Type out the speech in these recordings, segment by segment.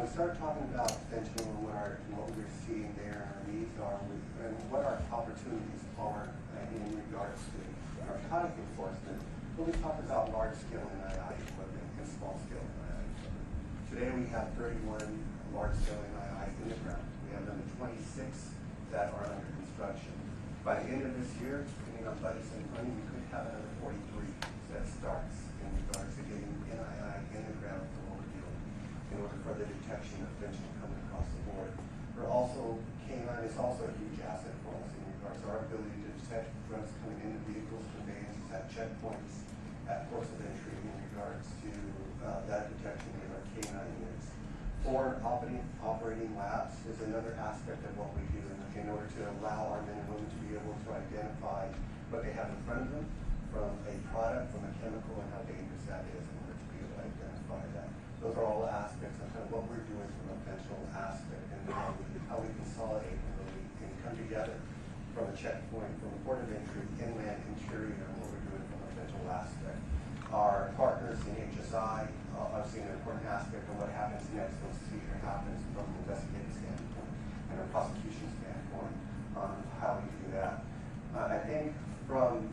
when we start talking about fentanyl and what we're seeing there and our needs are, and what our opportunities are in regards to narcotic enforcement, we'll be talking about large-scale NII equipment and small-scale NII equipment. Today we have 31 large-scale NII in the ground. We have another 26 that are under construction. By the end of this year, depending on budgets and money, we could have another 43 that starts in regards to getting NII in the ground for what we're doing in order for the detection of fentanyl coming across the board. We're also, K9 is also a huge asset for us in regards to our ability to detect drugs coming into vehicles, conveyances, at checkpoints, at ports of entry in regards to that detection with our K9 units. Foreign operating labs is another aspect of what we do in order to allow our men and women to be able to identify what they have in front of them from a product, from a chemical, and how dangerous that is in order to be able to identify that. Those are all aspects of kind of what we're doing from a fentanyl aspect and how we consolidate and really can come together from a checkpoint, from a port of entry, inland, interior, and what we're doing from a fentanyl aspect. Our partners in HSI are seeing an important aspect of what happens next once seizure happens from an investigative standpoint and a prosecution standpoint on how we do that. I think from,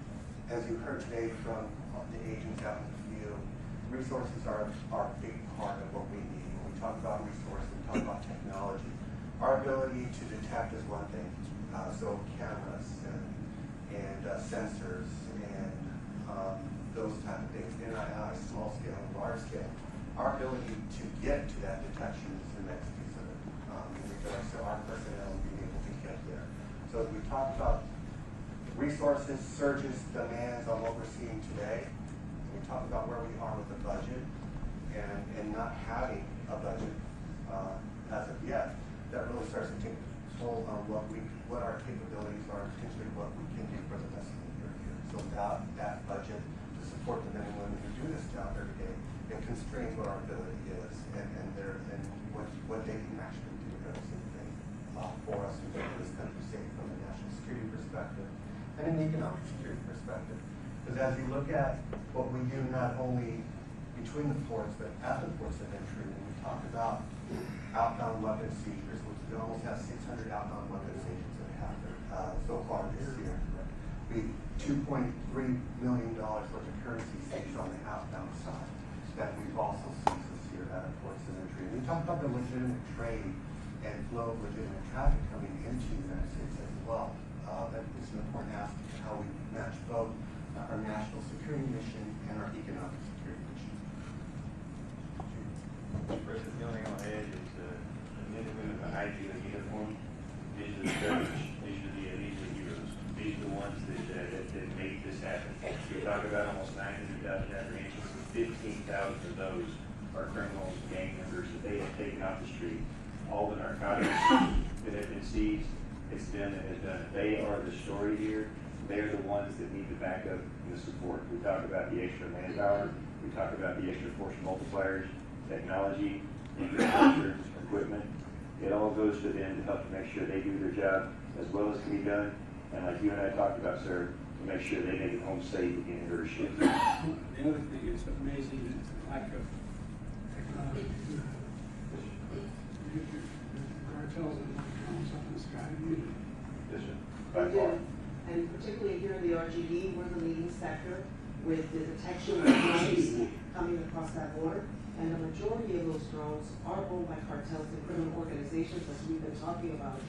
as you heard today from the agents out in the field, resources are a big part of what we need. When we talk about resources, we talk about technology. Our ability to detect is one thing. So cameras and sensors and those type of things, NII, small scale and large scale. Our ability to get to that detection is the next piece of it. In regards to our personnel being able to get there. So as we talk about resources, surges, demands on what we're seeing today, we talk about where we are with the budget and not having a budget as of yet, that really starts to take toll on what our capabilities are, potentially what we can do for the rest of the year here. So without that budget to support the men and women who do this job every day, it constrains what our ability is and what they can actually do every single day for us to keep this country safe from a national security perspective and an economic security perspective. Because as you look at what we do not only between the ports, but at the ports of entry, when we talk about outbound weapon seizures, which we almost have 600 outbound weapon seizures that happened so far this year. We $2.3 million worth of currency seized on the outbound side that we've also seized this year at our ports of entry. And we talk about the legitimate trade and flow of legitimate traffic coming into the United States as well. That is an important aspect of how we match both our national security mission and our economic security mission. President, the only thing I'll add is the men and women behind you in uniform. These are the courage. These are the heroes. These are the ones that made this happen. We talk about almost 900,000 apprehensions. 15,000 of those are criminals, gang members that they have taken off the street. All the narcotics that have been seized, it's them that has done it. They are the story here. They're the ones that need the backup and the support. We talk about the extra manpower. We talk about the extra force multipliers, technology, infrastructure, equipment. It all goes to them to help to make sure they do their job as well as can be done. And like you and I talked about, sir, to make sure they make it home safe again in their shift. The other thing is amazing is the lack of technology. Cartels and comes up in the sky to use it. Yes, sir. They do. And particularly here in the RGD, we're the leading sector with the detection of drones coming across that border. And the majority of those drones are owned by cartels and criminal organizations, as we've been talking about.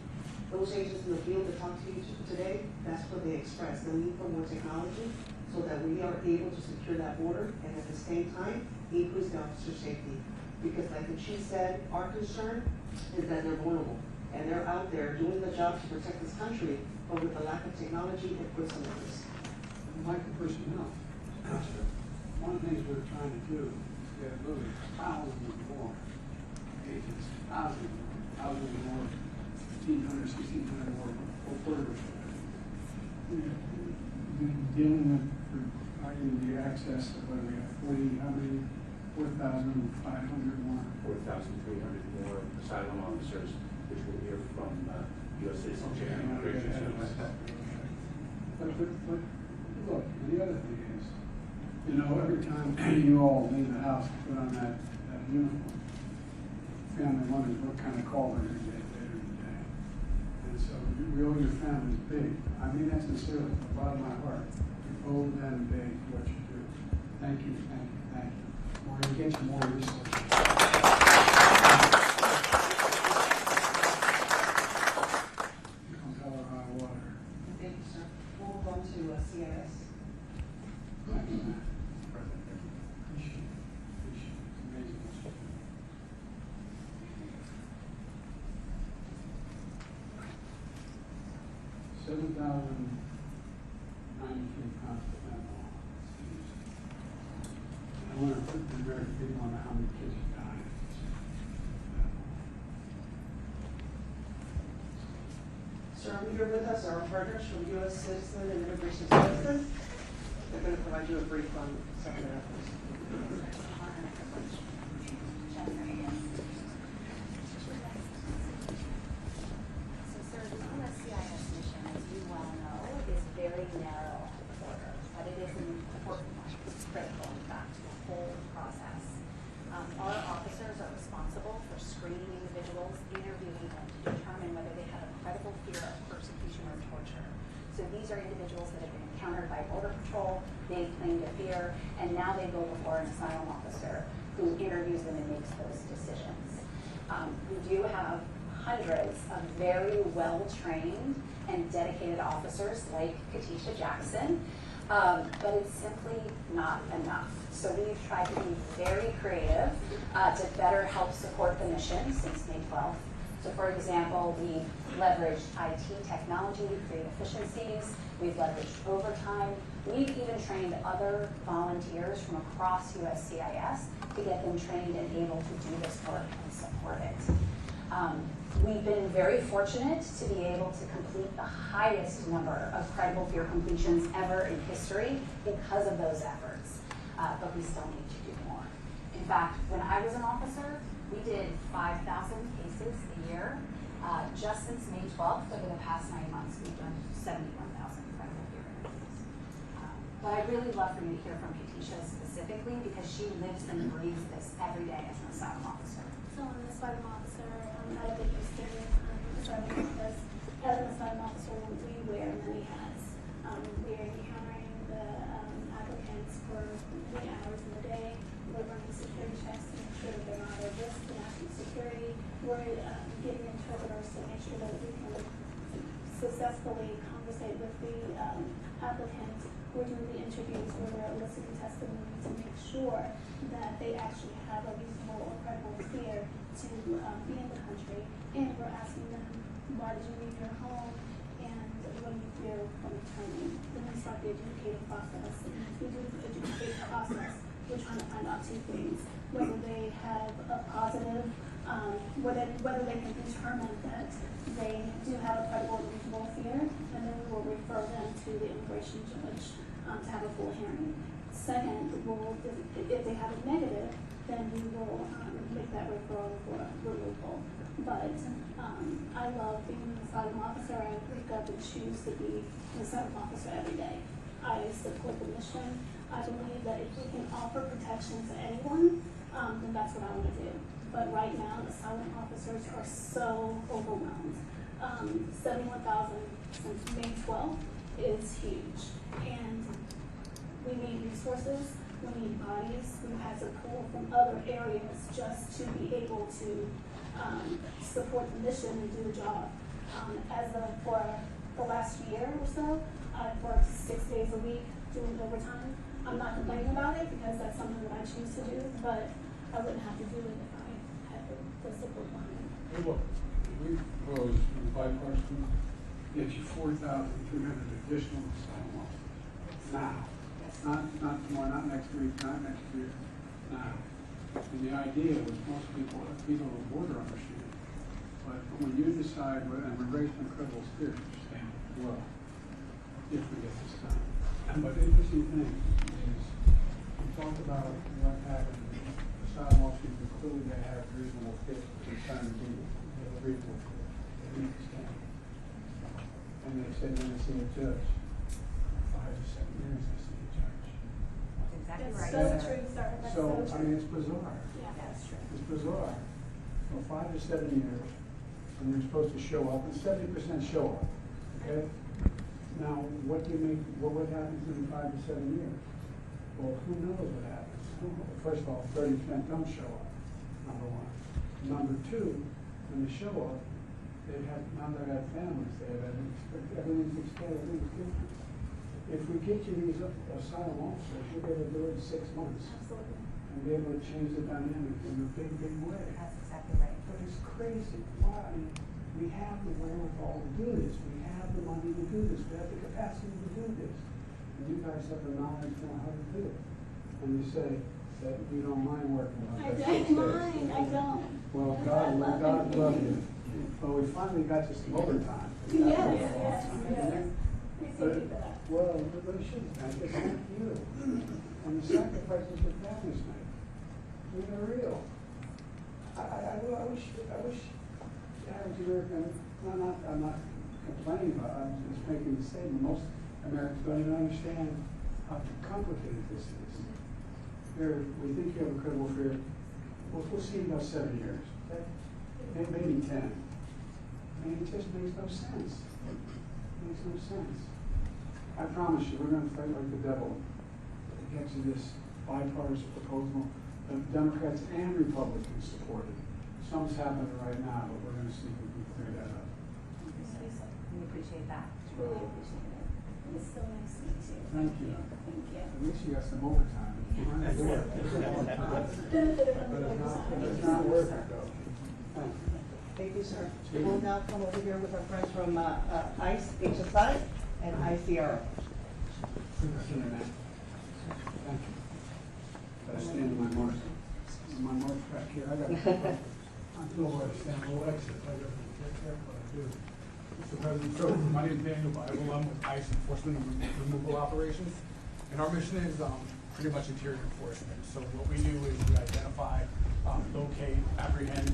Those agents in the field that talk to you today, that's what they express, the need for more technology so that we are able to secure that border and at the same time, increase the officer safety. Because like the chief said, our concern is that they're vulnerable and they're out there doing the job to protect this country, but with the lack of technology, it puts them at risk. Like the personnel. One of the things we're trying to do is get literally thousands more agents, thousands more, 1,500, 1,600 more reporters. We've been dealing with providing the access of what we have 4,500 more. 4,300 more asylum officers, which we'll hear from U.S. Citizenship and Immigration Services. But look, the other thing is, you know, every time you all leave the house and put on that uniform, family wonders what kind of call they're going to get later in the day. And so we owe your families big. I mean that sincerely, from the bottom of my heart. We owe them big for what you do. Thank you, thank you, thank you. We're going to get you more resources. Come hell or high water. Thank you, sir. We'll move on to CIS. Thank you, man. Appreciate it. Appreciate it. It's amazing what you do. £7,093 per animal. I want to put the American people on how many kids are dying. Sir, here with us are our partners from U.S. Citizen and Immigration Services. They're going to provide you a brief on some of their efforts. So, sir, the USCIS mission, as you well know, is very narrow at the border, but it is an important one. It's critical, in fact, to the whole process. Our officers are responsible for screening individuals, interviewing them to determine whether they have a credible fear of persecution or torture. So these are individuals that have been encountered by Border Patrol, they claim to fear, and now they go before an asylum officer who interviews them and makes those decisions. We do have hundreds of very well-trained and dedicated officers like Katisha Jackson, but it's simply not enough. So we've tried to be very creative to better help support the mission since May 12th. So for example, we've leveraged IT technology to create efficiencies, we've leveraged overtime, we've even trained other volunteers from across USCIS to get them trained and able to do this work and support it. We've been very fortunate to be able to complete the highest number of credible fear completions ever in history because of those efforts, but we still need to do more. In fact, when I was an officer, we did 5,000 cases a year. Just since May 12th, over the past 9 months, we've done 71,000 credible fear interviews. But I'd really love for you to hear from Katisha specifically because she lives and breathes this every day as an asylum officer. So I'm an asylum officer at a big student asylum office. As an asylum officer, we wear many hats. We are encountering the applicants for many hours in the day. We're running security checks to make sure that they're not at risk to national security. We're getting interpreters to make sure that we can successfully conversate with the applicants. We're doing the interviews where we're eliciting testimony to make sure that they actually have a reasonable or credible fear to be in the country. And we're asking them, why did you leave your home? And what do you fear from returning? Then we start the adjudicative process. And as we do the adjudicative process, we're trying to find out two things: whether they have a positive, whether they can determine that they do have a credible and reasonable fear, and then we will refer them to the immigration judge to have a full hearing. Second, if they have a negative, then we will make that referral for removal. But I love being an asylum officer. I wake up and choose to be an asylum officer every day. I support the mission. I believe that if we can offer protection to anyone, then that's what I want to do. But right now, asylum officers are so overwhelmed. 71,000 since May 12th is huge. And we need resources, we need bodies. We've had to pull from other areas just to be able to support the mission and do the job. For the last year or so, I've worked 6 days a week doing overtime. I'm not complaining about it because that's something that I choose to do, but I wouldn't have to do it if I had the support behind it. Hey, look, we propose bipartisan, get you 4,300 additional asylum officers. Now. Not tomorrow, not next week, not next year, now. And the idea was most people at the border understand. But when you decide what immigration and credible spirit, you stand well if we get this done. But the interesting thing is, we talked about what happened. Asylum officers, clearly they have reasonable fit to be trying to do reasonable fit. They need to stand. And they said when they see a judge, 5 to 7 years, they see a judge. That's exactly It's right. so true, sir. That's So, so I true. mean, it's bizarre. Yeah, that's true. It's bizarre. for 5 to 7 years, and they're supposed to show up, and 70% show up, okay? Now, what happens in 5 to 7 years? Well, who knows what happens? First of all, 30% don't show up, number one. Number two, when they show up, they have families, they have everything's expanded, everything's different. If we get you these asylum officers, you'll be able to do it in 6 months. Absolutely. And be able to change the dynamic in a big, big way. That's exactly right. But it's crazy. Why? I mean, we have the wherewithal to do this. We have the money to do this. We have the capacity to do this. And you guys have the knowledge to know how to do it. And you say that you don't mind working on I that. don't mind, I don't. Well, God love you. Well, we finally got you some overtime. Yes, yes, yes. Thank you for that. Well, they shouldn't. It's not you. And the sacrifices your families make. I mean, they're real. I wish the average American, I'm not complaining about it, I'm just making the statement. Most Americans don't even understand how complicated this is. We think you have a credible fear. We'll see in about 7 years. Okay? Maybe 10. I mean, it just makes no sense. It makes no sense. I promise you, we're going to fight like the devil to get to this bipartisan proposal that Democrats and Republicans supported. Something's happening right now, but we're going to see if we can clear that up. We appreciate that. Really appreciate it. It was so nice to meet you. Thank you. Thank you. At least you got some overtime. You're trying to do it. It's a long time. But it's not worth it, though. Thank you. Thank you, sir. We'll now come over here with our friends from ICE, HSI, and ICR. Thank you. Gotta stand in my mark. My mark's back here. I got. I'm still where I stand. A little exit. I got to be careful what I do. Mr. President, so my name is Daniel Bible. I'm with ICE Enforcement and Removal Operations. And our mission is pretty much interior enforcement. So what we do is we identify, locate, apprehend,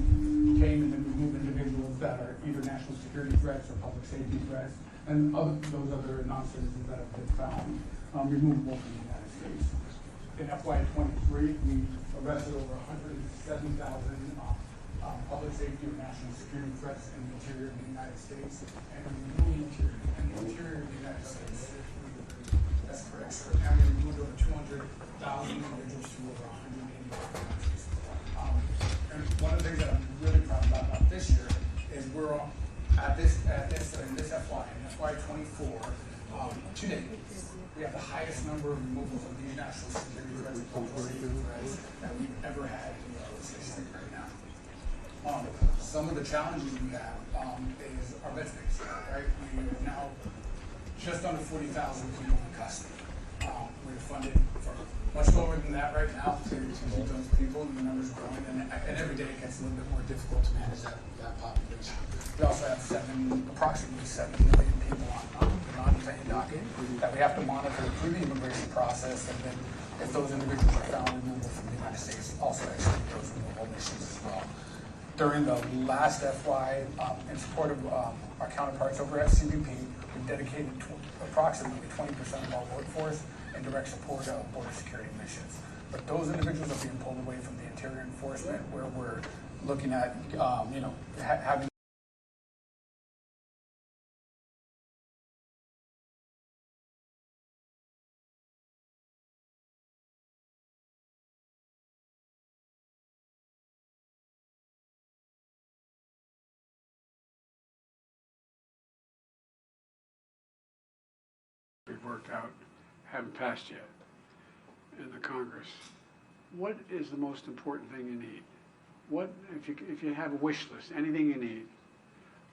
detain, and then remove individuals that are either national security threats or public safety threats, and those other non-citizens that have been found removable from the United States. In FY23, we arrested over 107,000 public safety or national security threats in the interior of the United States, and in the interior of the United States. That's correct, sir. And we removed over 200,000 individuals to over 180 countries. And one of the things that I'm really proud about this year is we're in this FY, in FY24, to date, we have the highest number of removals of these national security threats and public safety threats that we've ever had in the United States right now. Some of the challenges we have is our bed space, right? We are now just under 40,000 people in custody. We're funded for much lower than that right now to keep those people, and the numbers are growing, and every day it gets a little bit more difficult to manage that population. We also have approximately 7 million people on the non-detained docket that we have to monitor through the immigration process, and then if those individuals are found removable from the United States, also execute those removal missions as well. During the last FY, in support of our counterparts over at CBP, we dedicated approximately 20% of our workforce in direct support of border security missions. But those individuals are being pulled away from the interior enforcement, where we're looking at, having We've worked out, haven't passed yet in the Congress. What is the most important thing you need? What, if you have a wish list, anything you need,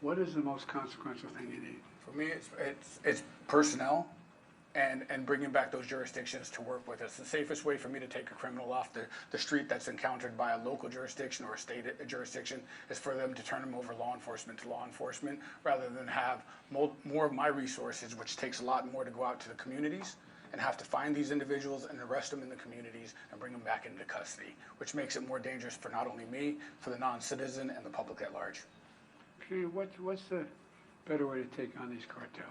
what is the most consequential thing you need? For me, it's personnel and bringing back those jurisdictions to work with us. The safest way for me to take a criminal off the street that's encountered by a local jurisdiction or a state jurisdiction is for them to turn them over law enforcement to law enforcement, rather than have more of my resources, which takes a lot more to go out to the communities and have to find these individuals and arrest them in the communities and bring them back into custody, which makes it more dangerous for not only me, for the non-citizen and the public at large. Okay, what's the better way to take on these cartels?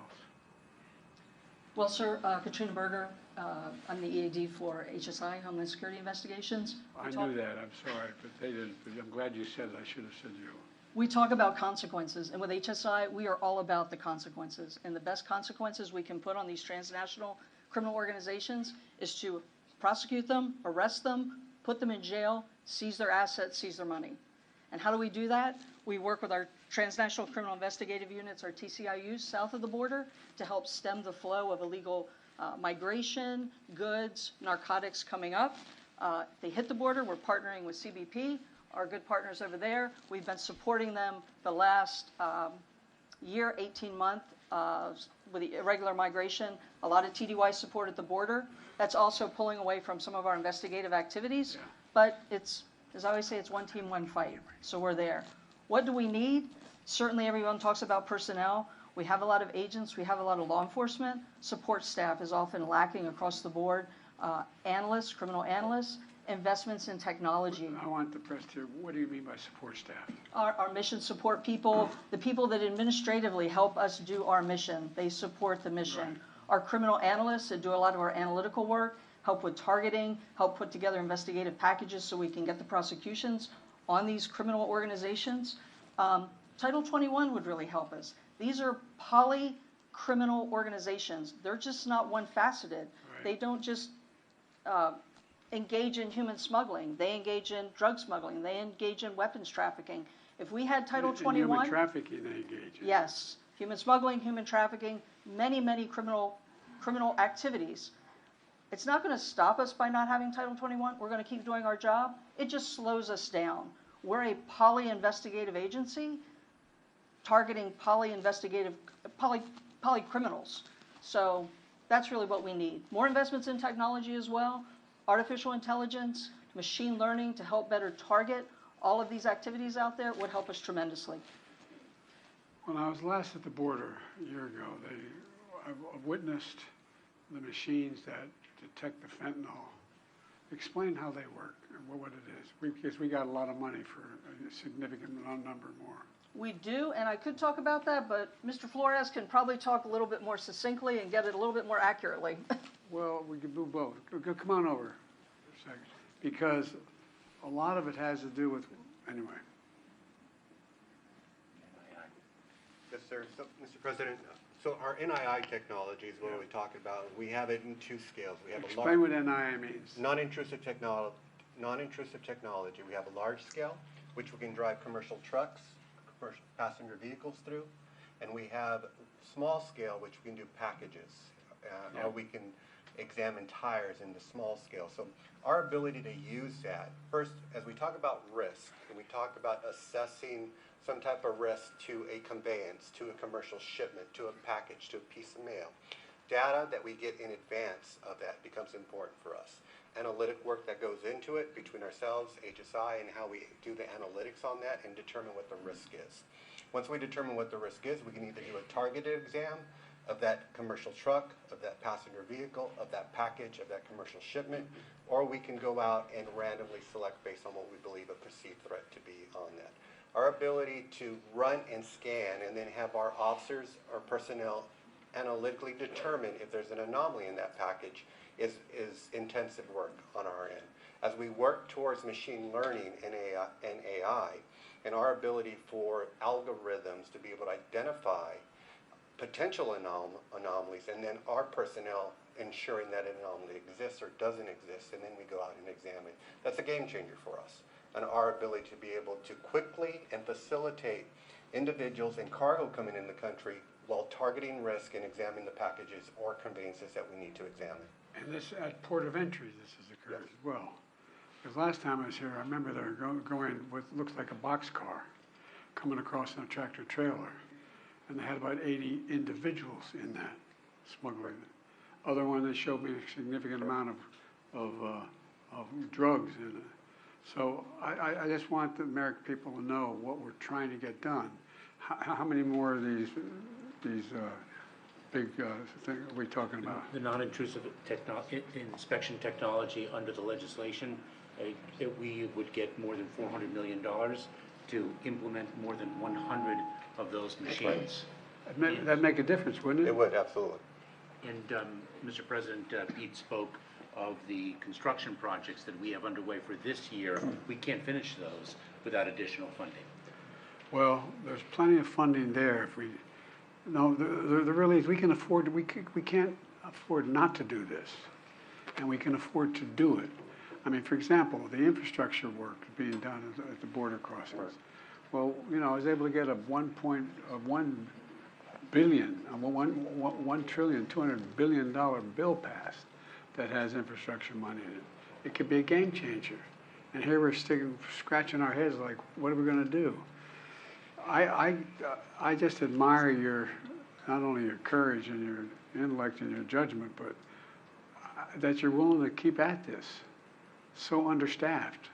Well, sir, Katrina Berger, I'm the EAD for HSI, Homeland Security Investigations. I knew that, I'm sorry, but they didn't, but I'm glad you said it, I should have said you. We talk about consequences, and with HSI, we are all about the consequences. And the best consequences we can put on these transnational criminal organizations is to prosecute them, arrest them, put them in jail, seize their assets, seize their money. And how do we do that? We work with our transnational criminal investigative units, our TCIUs, south of the border, to help stem the flow of illegal migration, goods, narcotics coming up. They hit the border, we're partnering with CBP, our good partners over there. We've been supporting them the last year, 18 months with the irregular migration, a lot of TDY support at the border. That's also pulling away from some of our investigative activities, but it's, as I always say, it's one team, one fight, so we're there. What do we need? Certainly everyone talks about personnel. We have a lot of agents, we have a lot of law enforcement. Support staff is often lacking across the board. Analysts, criminal analysts, investments in technology. I want the press to, what do you mean by support staff? Our mission support people, the people that administratively help us do our mission, they support the mission. Right. Our criminal analysts that do a lot of our analytical work, help with targeting, help put together investigative packages so we can get the prosecutions on these criminal organizations. Title 21 would really help us. These are poly-criminal organizations. They're just not one-faceted. Right. They don't just engage in human smuggling. They engage in drug smuggling. They engage in weapons trafficking. If we had Title 21... Human trafficking they engage in. Yes. Human smuggling, human trafficking, many criminal activities. It's not going to stop us by not having Title 21. We're going to keep doing our job. It just slows us down. We're a poly-investigative agency targeting poly-criminals. So that's really what we need. More investments in technology as well, artificial intelligence, machine learning to help better target all of these activities out there would help us tremendously. When I was last at the border a year ago, I witnessed the machines that detect the fentanyl. Explain how they work and what it is. Because we got a lot of money for a significant number more. We do, and I could talk about that, but Mr. Flores can probably talk a little bit more succinctly and get it a little bit more accurately. Well, we could do both. Come on over for a second. Because a lot of it has to do with, anyway. Yes, sir. So, Mr. President, so our NII technology is what we're talking about. We have it in two scales. We have Explain what NII means. non-intrusive technology. We have a large scale, which we can drive commercial trucks, commercial passenger vehicles through, and we have small scale, which we can do packages, or we can examine tires in the small scale. So our ability to use that, first, as we talk about risk, and we talk about assessing some type of risk to a conveyance, to a commercial shipment, to a package, to a piece of mail, data that we get in advance of that becomes important for us. Analytic work that goes into it between ourselves, HSI, and how we do the analytics on that and determine what the risk is. Once we determine what the risk is, we can either do a targeted exam of that commercial truck, of that passenger vehicle, of that package, of that commercial shipment, or we can go out and randomly select based on what we believe a perceived threat to be on that. Our ability to run and scan and then have our officers or personnel analytically determine if there's an anomaly in that package is intensive work on our end. As we work towards machine learning and AI, and our ability for algorithms to be able to identify potential anomalies, and then our personnel ensuring that an anomaly exists or doesn't exist, and then we go out and examine. That's a game changer for us, and our ability to be able to quickly and facilitate individuals and cargo coming in the country while targeting risk and examining the packages or conveyances that we need to examine. And this, at port of entry, this has occurred as well. Because last time I was here, I remember they were going with, looks like a boxcar, coming across in a tractor trailer. And they had about 80 individuals in that, smuggling. Other one, they showed me a significant amount of drugs in it. So I just want the American people to know what we're trying to get done. How many more of these big things are we talking about? The non-intrusive inspection technology under the legislation, we would get more than $400 million to implement more than 100 of those machines. That'd make a difference, wouldn't it? It would, absolutely. And, Mr. President, Pete spoke of the construction projects that we have underway for this year. We can't finish those without additional funding. Well, there's plenty of funding there if we, no, there really is, we can afford, we can't afford not to do this. And we can afford to do it. I mean, for example, the infrastructure work being done at the border crossings. Well, you know, I was able to get a $1 trillion, $200 billion bill passed that has infrastructure money in it. It could be a game changer. And here we're scratching our heads like, what are we going to do? I just admire your, not only your courage and your intellect and your judgment, but that you're willing to keep at this. So understaffed.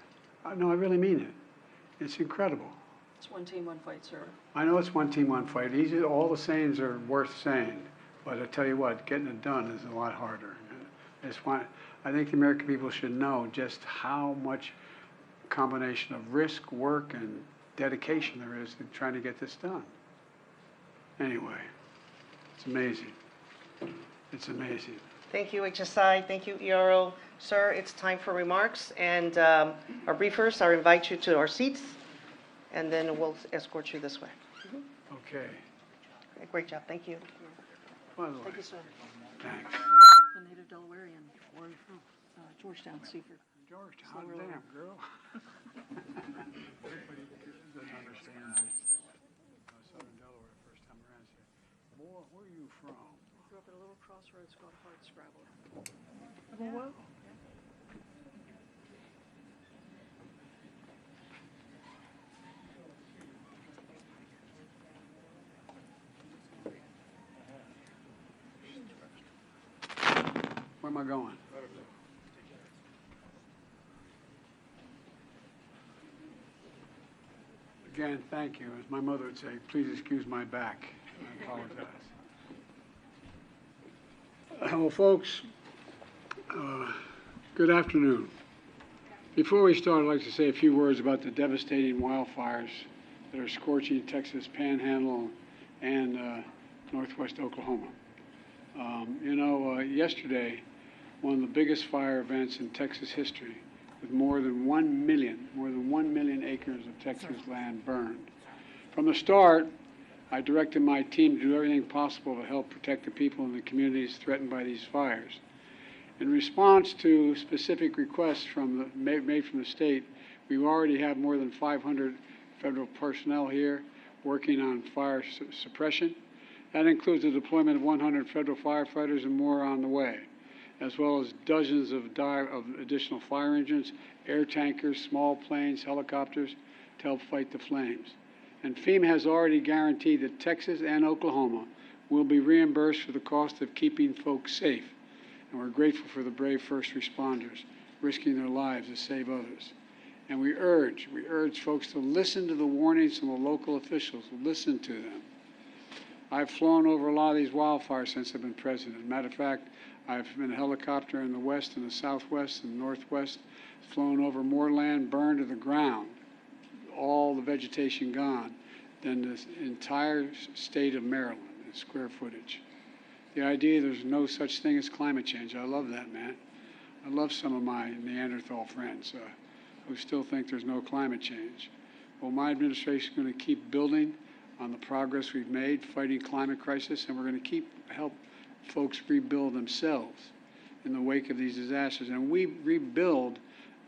No, I really mean it. It's incredible. It's one team, one fight, sir. I know it's one team, one fight. Easy, all the sayings are worth saying, but I tell you what, getting it done is a lot harder. I think the American people should know just how much combination of risk, work, and dedication there is in trying to get this done. Anyway, it's amazing. It's amazing. Thank you, HSI. Thank you, ERO. Sir, it's time for remarks, and our briefers, I invite you to our seats, and then we'll escort you this way. Okay. Great job. Thank you. By the way, Thank you, sir. thanks. The native Delawarean. Where are you from? Georgetown, Seaford. Georgetown, damn, girl. Everybody doesn't understand Southern Delaware the first time around. Say, boy, where are you from? I grew up at a little crossroads called Hardscrabble. Oh, well. Where am I going? Again, thank you. As my mother would say, please excuse my back. I apologize. Well, folks, good afternoon. Before we start, I'd like to say a few words about the devastating wildfires that are scorching Texas Panhandle and northwest Oklahoma. Yesterday, one of the biggest fire events in Texas history, with more than 1 million acres of Texas land burned. From the start, I directed my team to do everything possible to help protect the people in the communities threatened by these fires. In response to specific requests made from the state, we already have more than 500 federal personnel here working on fire suppression. That includes the deployment of 100 federal firefighters and more on the way, as well as dozens of additional fire engines, air tankers, small planes, helicopters to help fight the flames. And FEMA has already guaranteed that Texas and Oklahoma will be reimbursed for the cost of keeping folks safe. And we're grateful for the brave first responders risking their lives to save others. And we urge folks to listen to the warnings from the local officials, listen to them. I've flown over a lot of these wildfires since I've been president. As a matter of fact, I've been in a helicopter in the west and the southwest and northwest, flown over more land burned to the ground, all the vegetation gone, than this entire state of Maryland in square footage. The idea there's no such thing as climate change, I love that, man. I love some of my Neanderthal friends who still think there's no climate change. Well, my administration is going to keep building on the progress we've made fighting climate crisis, and we're going to help folks rebuild themselves in the wake of these disasters. And we rebuild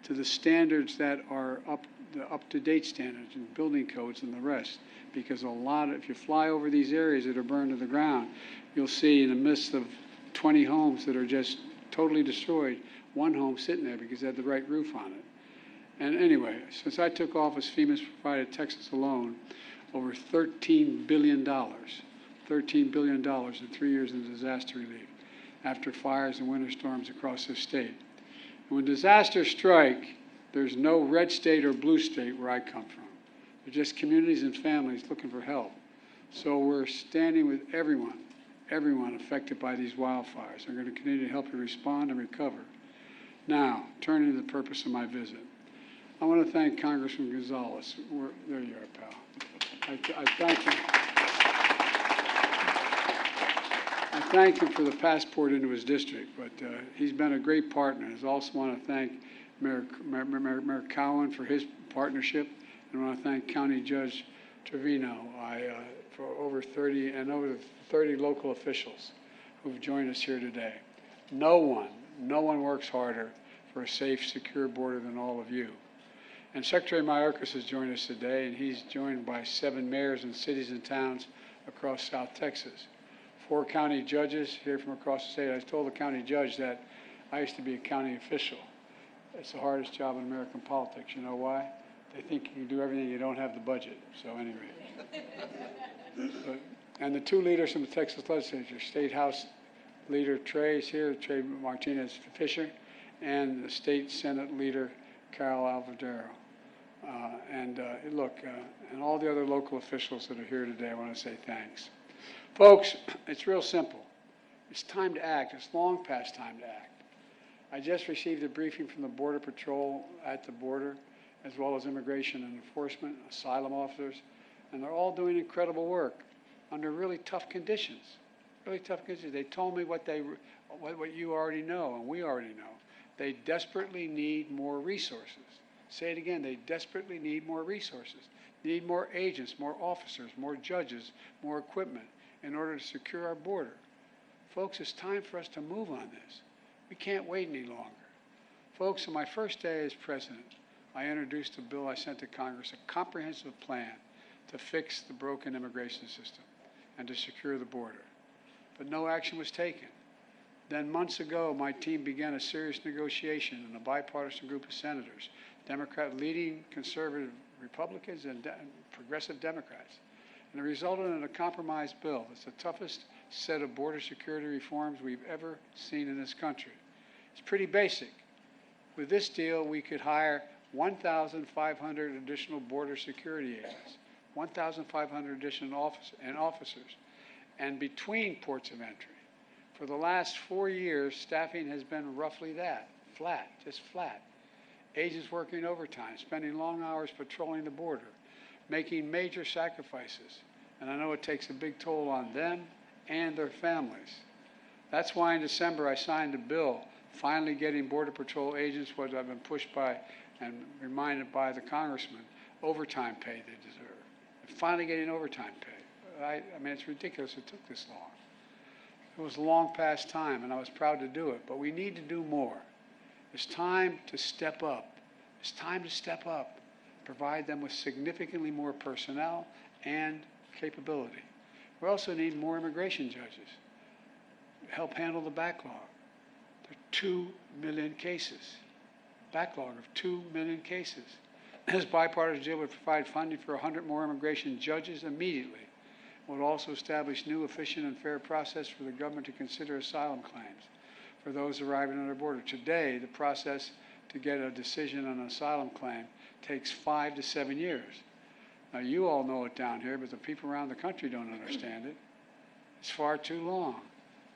to the standards that are the up-to-date standards and building codes and the rest. Because if you fly over these areas that are burned to the ground, you'll see in the midst of 20 homes that are just totally destroyed, one home sitting there because it had the right roof on it. And anyway, since I took office, FEMA's provided Texas alone over $13 billion in 3 years in disaster relief after fires and winter storms across the state. And when disasters strike, there's no red state or blue state where I come from. They're just communities and families looking for help. So we're standing with everyone affected by these wildfires. We're going to continue to help you respond and recover. Now, turning to the purpose of my visit. I want to thank Congressman Gonzalez. There you are, pal. I thank him. I thank him for the passport into his district, but he's been a great partner. I also want to thank Mayor Cowan for his partnership, and I want to thank County Judge Trevino for over 30 local officials who've joined us here today. No one works harder for a safe, secure border than all of you. And Secretary Mayorkas has joined us today, and he's joined by 7 mayors and cities and towns across South Texas. 4 county judges here from across the state. I told the county judge that I used to be a county official. It's the hardest job in American politics. You know why? They think you can do everything, you don't have the budget. So anyway. And the 2 leaders from the Texas legislature, State House Leader Trey is here, Trey Martinez Fisher, and the State Senate Leader Carol Alvadero. And all the other local officials that are here today, I want to say thanks. Folks, it's real simple. It's time to act. It's long past time to act. I just received a briefing from the Border Patrol at the border, as well as Immigration and Enforcement, asylum officers, and they're all doing incredible work under really tough conditions. Really tough conditions. They told me what you already know, and we already know. They desperately need more resources. Say it again, they desperately need more resources. Need more agents, more officers, more judges, more equipment in order to secure our border. Folks, it's time for us to move on this. We can't wait any longer. Folks, on my first day as president, I introduced a bill I sent to Congress, a comprehensive plan to fix the broken immigration system and to secure the border. But no action was taken. Then months ago, my team began a serious negotiation in a bipartisan group of senators, leading conservative Republicans and progressive Democrats. And it resulted in a compromise bill. It's the toughest set of border security reforms we've ever seen in this country. It's pretty basic. With this deal, we could hire 1,500 additional border security agents, 1,500 additional officers, and between ports of entry. For the last 4 years, staffing has been roughly that, flat, just flat. Agents working overtime, spending long hours patrolling the border, making major sacrifices. And I know it takes a big toll on them and their families. That's why in December I signed a bill finally getting Border Patrol agents what I've been pushed by and reminded by the congressman, overtime pay they deserve. And finally getting overtime pay. I mean, it's ridiculous it took this long. It was long past time, and I was proud to do it, but we need to do more. It's time to step up. It's time to step up, provide them with significantly more personnel and capability. We also need more immigration judges to help handle the backlog. There are 2 million cases, backlog of 2 million cases. This bipartisan deal would provide funding for 100 more immigration judges immediately. It would also establish new, efficient, and fair process for the government to consider asylum claims for those arriving on our border. Today, the process to get a decision on an asylum claim takes 5 to 7 years. Now, you all know it down here, but the people around the country don't understand it. It's far too long.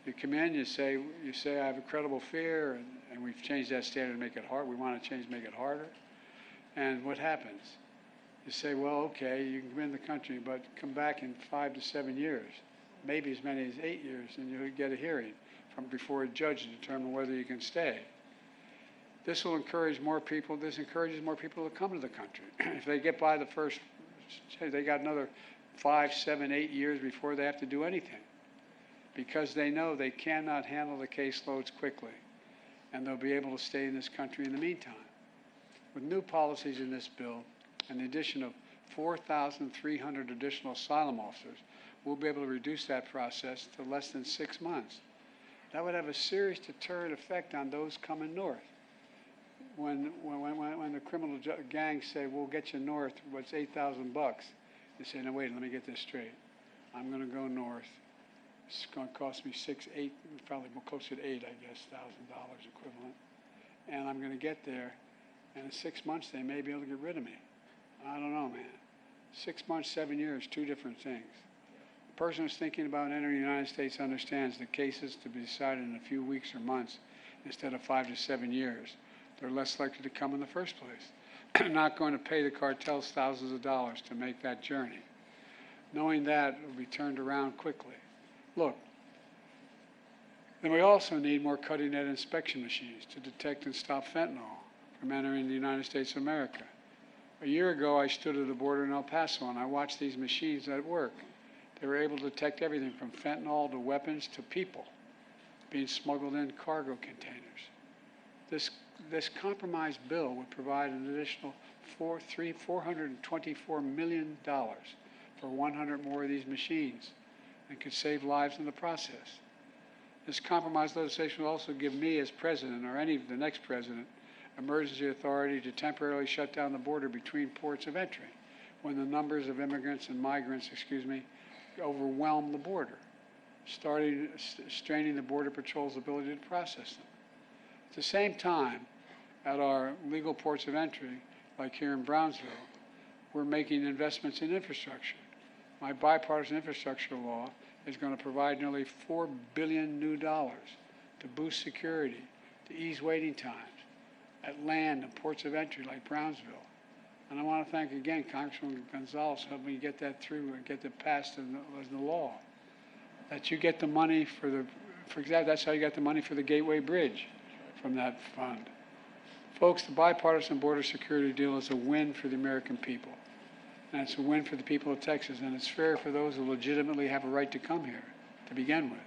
You come in, you say I have a credible fear, and we've changed that standard to make it hard. We want to make it harder. And what happens? You say, well, okay, you can come in the country, but come back in 5 to 7 years, maybe as many as 8 years, and you'll get a hearing from before a judge to determine whether you can stay. This will encourage more people. This encourages more people to come to the country. If they get by the first, they got another 5, 7, 8 years before they have to do anything, because they know they cannot handle the caseloads quickly, and they'll be able to stay in this country in the meantime. With new policies in this bill, and the addition of 4,300 additional asylum officers, we'll be able to reduce that process to less than 6 months. That would have a serious deterrent effect on those coming north. When the criminal gangs say, we'll get you north, what's $8,000? They say, no, wait, let me get this straight. I'm going to go north. It's going to cost me $6, $8, probably closer to $8, I guess, $1,000 equivalent. And I'm going to get there, and in 6 months, they may be able to get rid of me. I don't know, man. 6 months, 7 years, 2 different things. The person who's thinking about entering the United States understands the cases to be decided in a few weeks or months instead of 5 to 7 years. They're less likely to come in the first place. They're not going to pay the cartels thousands of dollars to make that journey. Knowing that, it will be turned around quickly. Look, Then we also need more cutting-edge inspection machines to detect and stop fentanyl from entering the United States of America. A year ago, I stood at the border in El Paso and I watched these machines at work. They were able to detect everything from fentanyl to weapons to people being smuggled in cargo containers. This compromised bill would provide an additional $424 million for 100 more of these machines and could save lives in the process. This compromised legislation will also give me as president, or the next president, emergency authority to temporarily shut down the border between ports of entry when the numbers of immigrants and migrants, overwhelm the border, straining the Border Patrol's ability to process them. At the same time, at our legal ports of entry, like here in Brownsville, we're making investments in infrastructure. My bipartisan infrastructure law is going to provide nearly $4 billion new dollars to boost security, to ease waiting times at land and ports of entry like Brownsville. And I want to thank again Congressman Gonzalez for helping me get that through and get it passed as the law. That you get the money for example, that's how you got the money for the Gateway Bridge from that fund. Folks, the bipartisan border security deal is a win for the American people. And it's a win for the people of Texas, and it's fair for those who legitimately have a right to come here to begin with.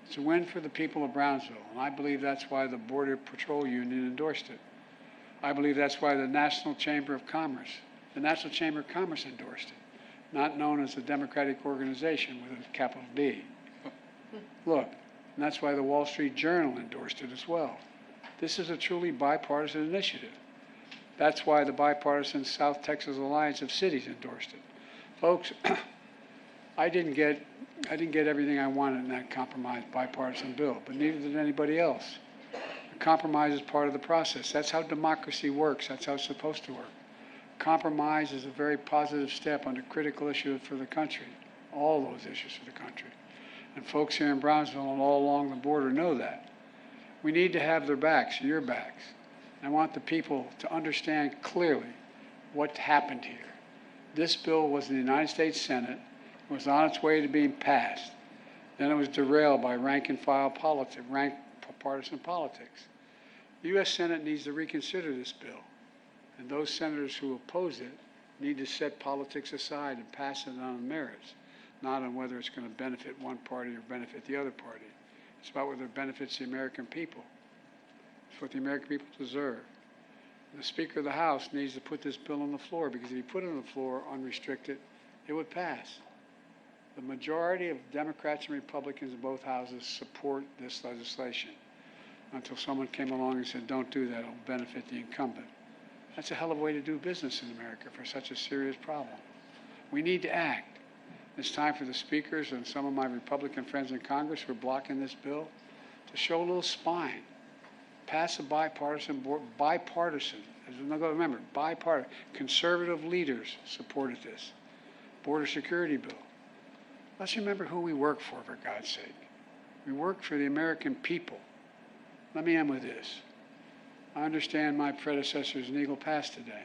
It's a win for the people of Brownsville, and I believe that's why the Border Patrol Union endorsed it. I believe that's why the National Chamber of Commerce endorsed it, not known as a Democratic organization with a capital D. Look, and that's why the Wall Street Journal endorsed it as well. This is a truly bipartisan initiative. That's why the bipartisan South Texas Alliance of Cities endorsed it. Folks, I didn't get everything I wanted in that compromised bipartisan bill, but neither did anybody else. A compromise is part of the process. That's how democracy works. That's how it's supposed to work. Compromise is a very positive step on a critical issue for the country, all those issues for the country. And folks here in Brownsville and all along the border know that. We need to have their backs, your backs. I want the people to understand clearly what happened here. This bill was in the United States Senate. It was on its way to being passed. Then it was derailed by rank-and-file politics, partisan politics. The U.S. Senate needs to reconsider this bill, and those senators who oppose it need to set politics aside and pass it on the merits, not on whether it's going to benefit one party or benefit the other party. It's about whether it benefits the American people. It's what the American people deserve. And the Speaker of the House needs to put this bill on the floor, because if he put it on the floor unrestricted, it would pass. The majority of Democrats and Republicans in both houses support this legislation until someone came along and said, don't do that, it'll benefit the incumbent. That's a hell of a way to do business in America for such a serious problem. We need to act. It's time for the speakers and some of my Republican friends in Congress who are blocking this bill to show a little spine. Pass a bipartisan, remember, bipartisan, conservative leaders supported this border security bill. Let's remember who we work for God's sake. We work for the American people. Let me end with this. I understand my predecessor's an Eagle Pass today.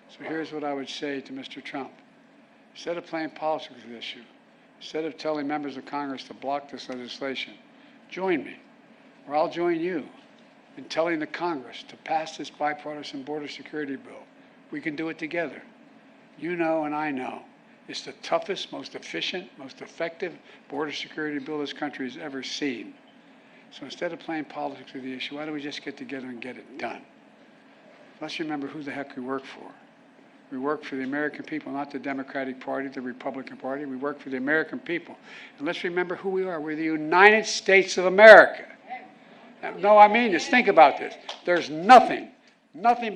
So here's what I would say to Mr. Trump. Instead of playing politics with this issue, instead of telling members of Congress to block this legislation, join me, or I'll join you in telling the Congress to pass this bipartisan border security bill. We can do it together. You know and I know it's the toughest, most efficient, most effective border security bill this country has ever seen. So instead of playing politics with the issue, why don't we just get together and get it done? Let's remember who the heck we work for. We work for the American people, not the Democratic Party, the Republican Party. We work for the American people. And let's remember who we are. We're the United States of America. No, I mean this. Think about this. There's nothing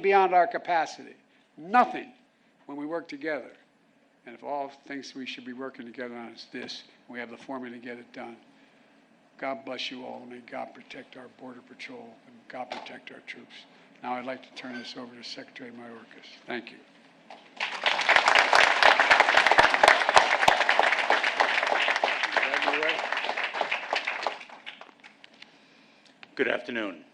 beyond our capacity. Nothing when we work together. And if all things we should be working together on is this, we have the formula to get it done. God bless you all, and may God protect our Border Patrol, and God protect our troops. Now I'd like to turn this over to Secretary Mayorkas. Thank you. Good afternoon.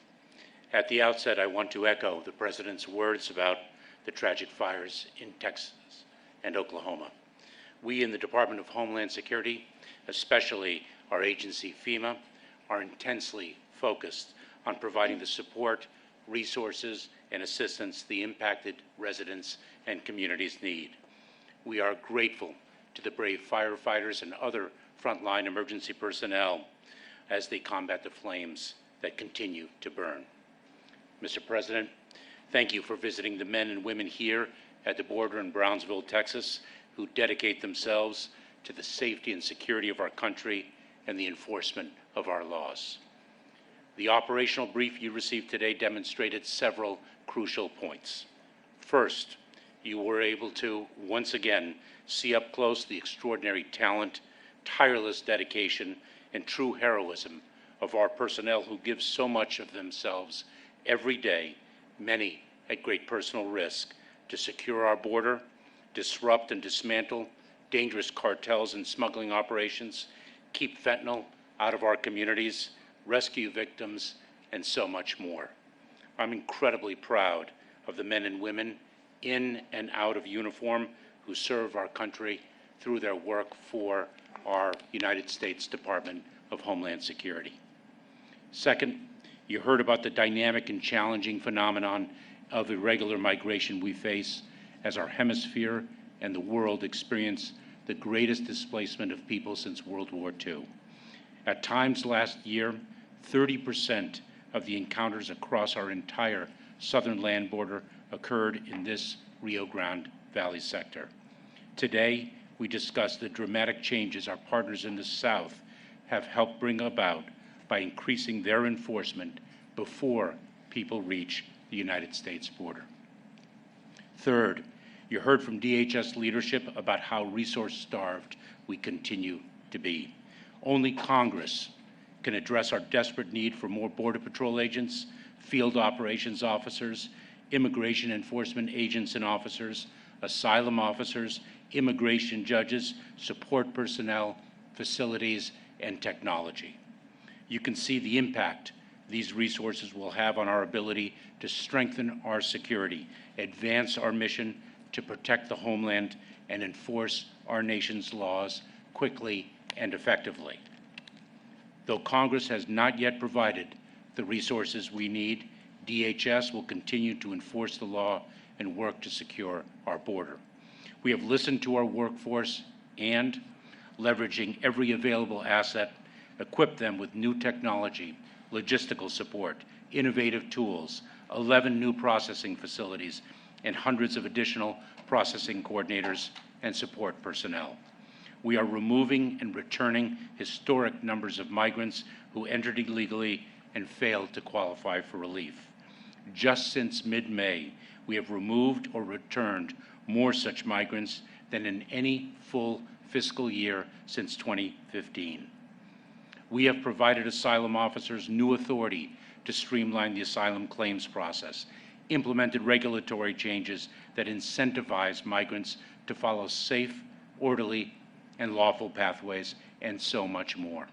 At the outset, I want to echo the President's words about the tragic fires in Texas and Oklahoma. We in the Department of Homeland Security, especially our agency FEMA, are intensely focused on providing the support, resources, and assistance the impacted residents and communities need. We are grateful to the brave firefighters and other frontline emergency personnel as they combat the flames that continue to burn. Mr. President, thank you for visiting the men and women here at the border in Brownsville, Texas, who dedicate themselves to the safety and security of our country and the enforcement of our laws. The operational brief you received today demonstrated several crucial points. First, you were able to, once again, see up close the extraordinary talent, tireless dedication, and true heroism of our personnel who give so much of themselves every day, many at great personal risk, to secure our border, disrupt and dismantle dangerous cartels and smuggling operations, keep fentanyl out of our communities, rescue victims, and so much more. I'm incredibly proud of the men and women in and out of uniform who serve our country through their work for our United States Department of Homeland Security. Second, you heard about the dynamic and challenging phenomenon of irregular migration we face as our hemisphere and the world experience the greatest displacement of people since World War II. At times last year, 30% of the encounters across our entire southern land border occurred in this Rio Grande Valley sector. Today, we discuss the dramatic changes our partners in the South have helped bring about by increasing their enforcement before people reach the United States border. Third, you heard from DHS leadership about how resource-starved we continue to be. Only Congress can address our desperate need for more Border Patrol agents, field operations officers, immigration enforcement agents and officers, asylum officers, immigration judges, support personnel, facilities, and technology. You can see the impact these resources will have on our ability to strengthen our security, advance our mission to protect the homeland, and enforce our nation's laws quickly and effectively. Though Congress has not yet provided the resources we need, DHS will continue to enforce the law and work to secure our border. We have listened to our workforce and, leveraging every available asset, equipped them with new technology, logistical support, innovative tools, 11 new processing facilities, and hundreds of additional processing coordinators and support personnel. We are removing and returning historic numbers of migrants who entered illegally and failed to qualify for relief. Just since mid-May, we have removed or returned more such migrants than in any full fiscal year since 2015. We have provided asylum officers new authority to streamline the asylum claims process, implemented regulatory changes that incentivize migrants to follow safe, orderly, and lawful pathways, and so much more.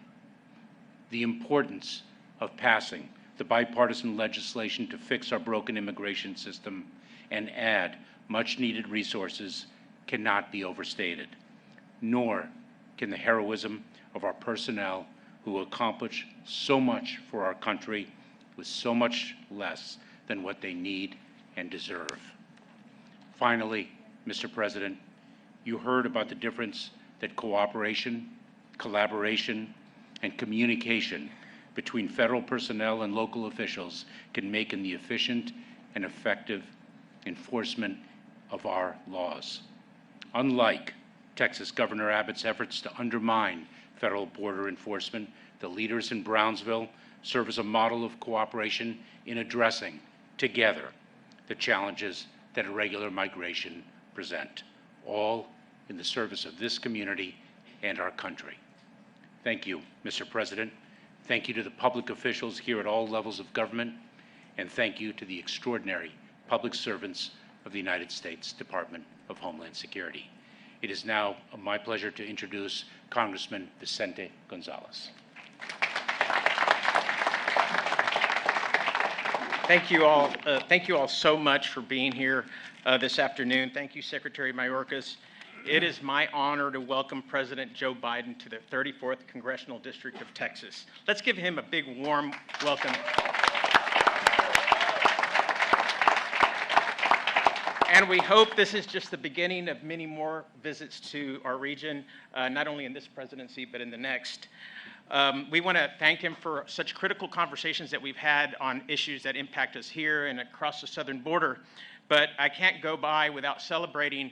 The importance of passing the bipartisan legislation to fix our broken immigration system and add much-needed resources cannot be overstated, nor can the heroism of our personnel who accomplish so much for our country with so much less than what they need and deserve. Finally, Mr. President, you heard about the difference that cooperation, collaboration, and communication between federal personnel and local officials can make in the efficient and effective enforcement of our laws. Unlike Texas Governor Abbott's efforts to undermine federal border enforcement, the leaders in Brownsville serve as a model of cooperation in addressing, together, the challenges that irregular migration present, all in the service of this community and our country. Thank you, Mr. President. Thank you to the public officials here at all levels of government, and thank you to the extraordinary public servants of the United States Department of Homeland Security. It is now my pleasure to introduce Congressman Vicente Gonzalez. Thank you all so much for being here this afternoon. Thank you, Secretary Mayorkas It is my honor to welcome President Joe Biden to the 34th Congressional District of Texas. Let's give him a big, warm welcome. And we hope this is just the beginning of many more visits to our region, not only in this presidency, but in the next. We want to thank him for such critical conversations that we've had on issues that impact us here and across the southern border. But I can't go by without celebrating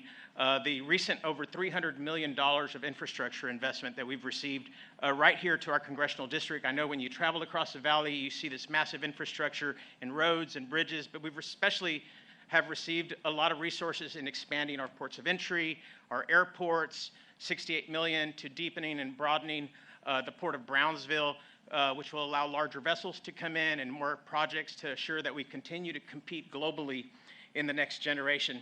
the recent over $300 million of infrastructure investment that we've received right here to our congressional district. I know when you travel across the valley, you see this massive infrastructure in roads and bridges, but we've especially have received a lot of resources in expanding our ports of entry, our airports, $68 million to deepening and broadening the Port of Brownsville, which will allow larger vessels to come in and more projects to assure that we continue to compete globally in the next generation.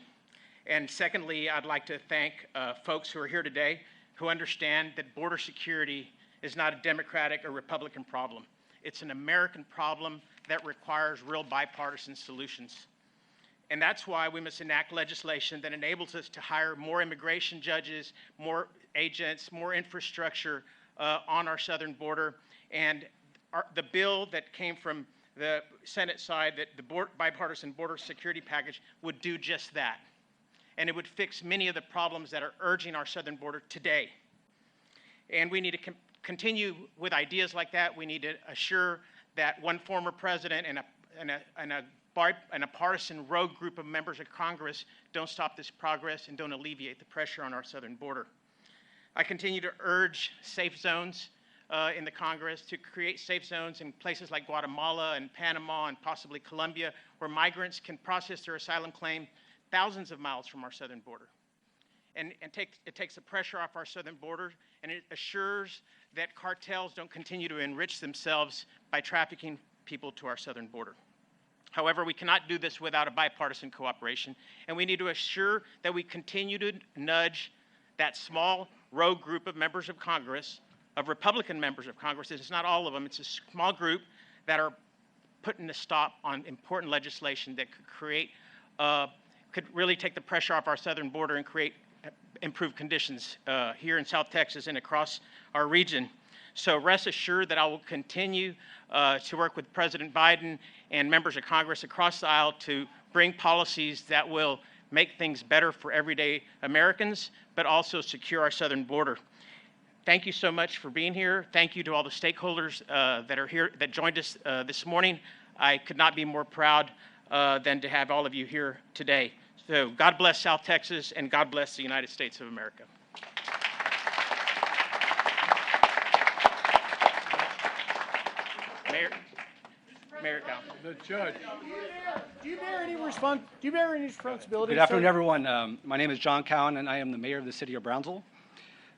And secondly, I'd like to thank folks who are here today who understand that border security is not a Democratic or Republican problem. It's an American problem that requires real bipartisan solutions. And that's why we must enact legislation that enables us to hire more immigration judges, more agents, more infrastructure on our southern border. And the bill that came from the Senate side, that the bipartisan border security package, would do just that. And it would fix many of the problems that are urging our southern border today. And we need to continue with ideas like that. We need to assure that one former president and a partisan rogue group of members of Congress don't stop this progress and don't alleviate the pressure on our southern border. I continue to urge safe zones in the Congress, to create safe zones in places like Guatemala and Panama and possibly Colombia, where migrants can process their asylum claim thousands of miles from our southern border. And it takes the pressure off our southern border, and it assures that cartels don't continue to enrich themselves by trafficking people to our southern border. However, we cannot do this without a bipartisan cooperation, and we need to assure that we continue to nudge that small rogue group of members of Congress, of Republican members of Congress. It's not all of them. It's a small group that are putting a stop on important legislation that could create, could really take the pressure off our southern border and create improved conditions here in South Texas and across our region. So rest assured that I will continue to work with President Biden and members of Congress across the aisle to bring policies that will make things better for everyday Americans, but also secure our southern border. Thank you so much for being here. Thank you to all the stakeholders that are here, that joined us this morning. I could not be more proud than to have all of you here today. So God bless South Texas, and God bless the United States of America. Mayor Cal. The judge. Do you bear any responsibility? Good afternoon, everyone. My name is John Cowan, and I am the mayor of the city of Brownsville.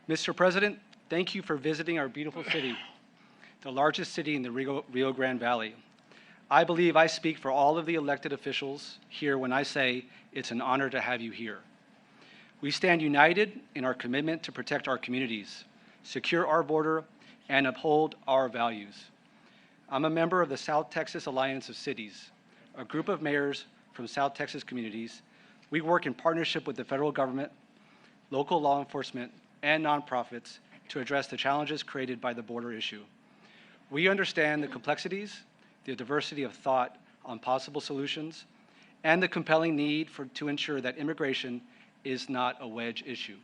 Mr. President, thank you for visiting our beautiful city, the largest city in the Rio Grande Valley. I believe I speak for all of the elected officials here when I say it's an honor to have you here. We stand united in our commitment to protect our communities, secure our border, and uphold our values. I'm a member of the South Texas Alliance of Cities, a group of mayors from South Texas communities. We work in partnership with the federal government, local law enforcement, and nonprofits to address the challenges created by the border issue. We understand the complexities, the diversity of thought on possible solutions, and the compelling need to ensure that immigration is not a wedge issue.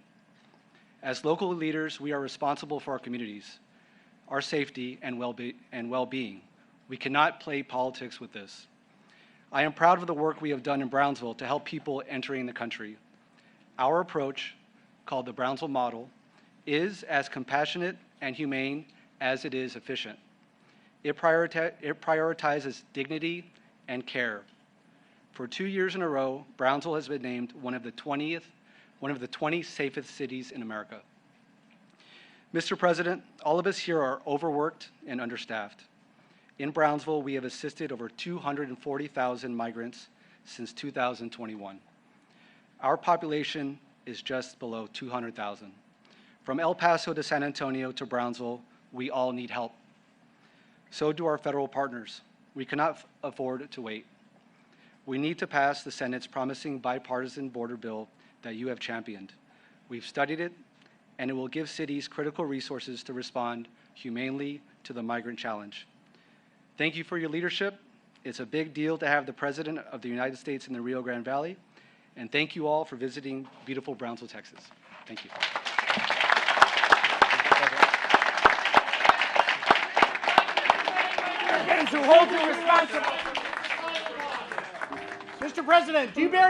As local leaders, we are responsible for our communities, our safety and well-being. We cannot play politics with this. I am proud of the work we have done in Brownsville to help people entering the country. Our approach, called the Brownsville Model, is as compassionate and humane as it is efficient. It prioritizes dignity and care. For 2 years in a row, Brownsville has been named one of the 20 safest cities in America. Mr. President, all of us here are overworked and understaffed. In Brownsville, we have assisted over 240,000 migrants since 2021. Our population is just below 200,000. From El Paso to San Antonio to Brownsville, we all need help. So do our federal partners. We cannot afford to wait. We need to pass the Senate's promising bipartisan border bill that you have championed. We've studied it, and it will give cities critical resources to respond humanely to the migrant challenge. Thank you for your leadership. It's a big deal to have the President of the United States in the Rio Grande Valley. And thank you all for visiting beautiful Brownsville, Texas. Thank you. Getting to hold you responsible. Mr. President, do you bear